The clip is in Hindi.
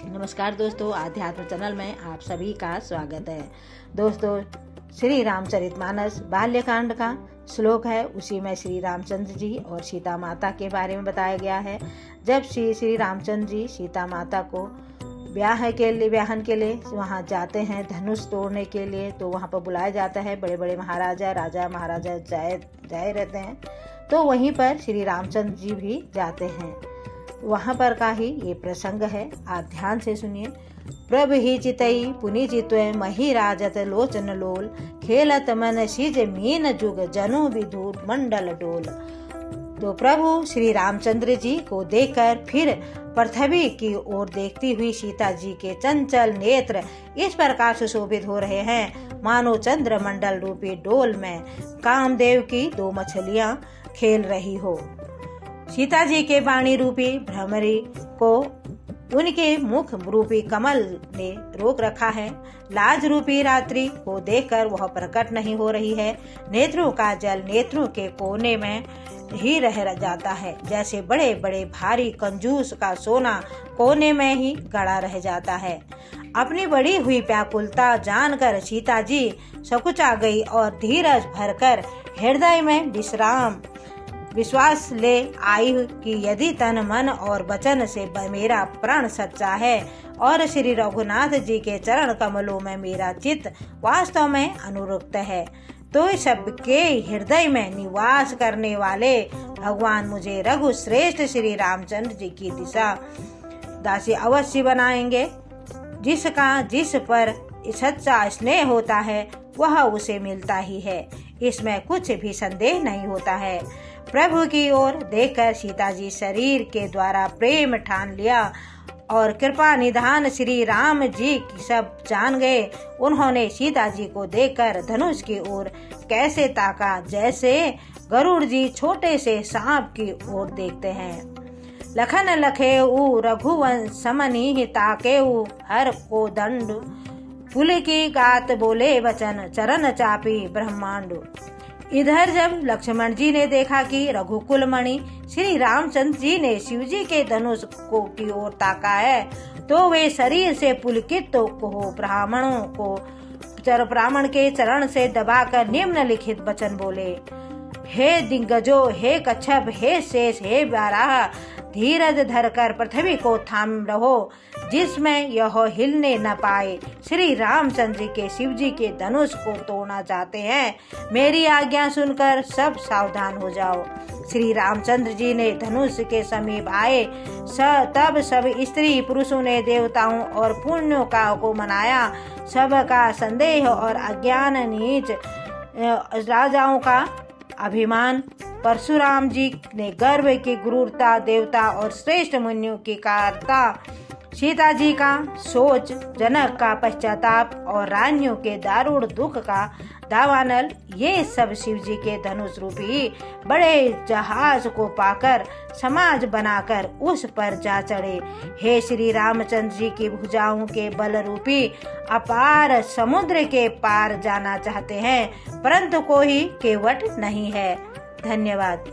नमस्कार दोस्तों, आध्यात्म चैनल में आप सभी का स्वागत है। दोस्तों, श्री रामचरितमानस बाल्यकांड का श्लोक है, उसी में श्री रामचंद्र जी और सीता माता के बारे में बताया गया है। जब श्री रामचंद्र जी सीता माता को ब्याहन के लिए वहाँ जाते हैं, धनुष तोड़ने के लिए, तो वहाँ पर बुलाया जाता है। बड़े बड़े महाराजा, राजा महाराजा जाए रहते हैं, तो वहीं पर श्री रामचंद्र जी भी जाते हैं। वहाँ पर का ही ये प्रसंग है, आप ध्यान से सुनिए। प्रभ ही चितई पुनि चित्वय मही राजत लोचन लोल, खेलत मन सिज मीन जुग जनु विधूर मंडल डोल। तो प्रभु श्री रामचंद्र जी को देखकर फिर पृथ्वी की ओर देखती हुई सीता जी के चंचल नेत्र इस प्रकार सुशोभित हो रहे हैं, मानो चंद्र मंडल रूपी डोल में कामदेव की दो मछलियां खेल रही हो। सीता जी के वाणी रूपी भ्रमरी को उनके मुख रूपी कमल ने रोक रखा है। लाज रूपी रात्रि को देखकर वह प्रकट नहीं हो रही है। नेत्रों का जल नेत्रों के कोने में ही रह जाता है, जैसे बड़े बड़े भारी कंजूस का सोना कोने में ही गड़ा रह जाता है। अपनी बड़ी हुई व्याकुलता जानकर सीता जी सकुचा गई और धीरज भरकर हृदय में विश्वास ले आई कि यदि तन मन और वचन से मेरा प्राण सच्चा है और श्री रघुनाथ जी के चरण कमलों में मेरा चित्त वास्तव में अनुरक्त है, तो सबके हृदय में निवास करने वाले भगवान मुझे रघु श्रेष्ठ श्री रामचंद्र जी की दासी अवश्य बनाएंगे। जिस पर सच्चा स्नेह होता है वह उसे मिलता ही है, इसमें कुछ भी संदेह नहीं होता है। प्रभु की ओर देखकर सीता जी शरीर के द्वारा प्रेम ठान लिया और कृपा निधान श्री राम जी की सब जान गए। उन्होंने सीता जी को देखकर धनुष की ओर कैसे ताका, जैसे गरुड़ जी छोटे से सांप की ओर देखते हैं। लखन लखेऊ रघुवंश समनि ताकेऊ हर को दंड, पुल की गात बोले वचन चरण चापी ब्रह्मांड। इधर जब लक्ष्मण जी ने देखा कि रघुकुल मणि श्री रामचंद्र जी ने शिव जी के धनुष को की ओर ताका है, तो वे शरीर से पुलकित हो ब्राह्मण के चरण से दबाकर निम्नलिखित वचन बोले। हे दिग्गजो, हे कच्छप, हे शेष, हे बाराह, धीरज धरकर पृथ्वी को थाम रहो, जिसमें यह हिलने न पाए। श्री रामचंद्र जी के शिव जी के धनुष को तोड़ना चाहते हैं, मेरी आज्ञा सुनकर सब सावधान हो जाओ। श्री रामचंद्र जी ने धनुष के समीप आए, तब सब स्त्री पुरुषों ने देवताओं और पुण्यों को मनाया। सबका संदेह और अज्ञान नीच राजाओं का अभिमान, परशुराम जी ने गर्व की गुरुरता, देवता और श्रेष्ठ मुनियों की कारता, सीता जी का सोच, जनक का पश्चाताप और रानियों के दारुण दुख का दावानल, ये सब शिव जी के धनुष रूपी बड़े जहाज को पाकर समाज बनाकर उस पर जा चढ़े। हे श्री रामचंद्र जी की भुजाओं के बल रूपी अपार समुद्र के पार जाना चाहते हैं, परंतु कोई केवट नहीं है। धन्यवाद।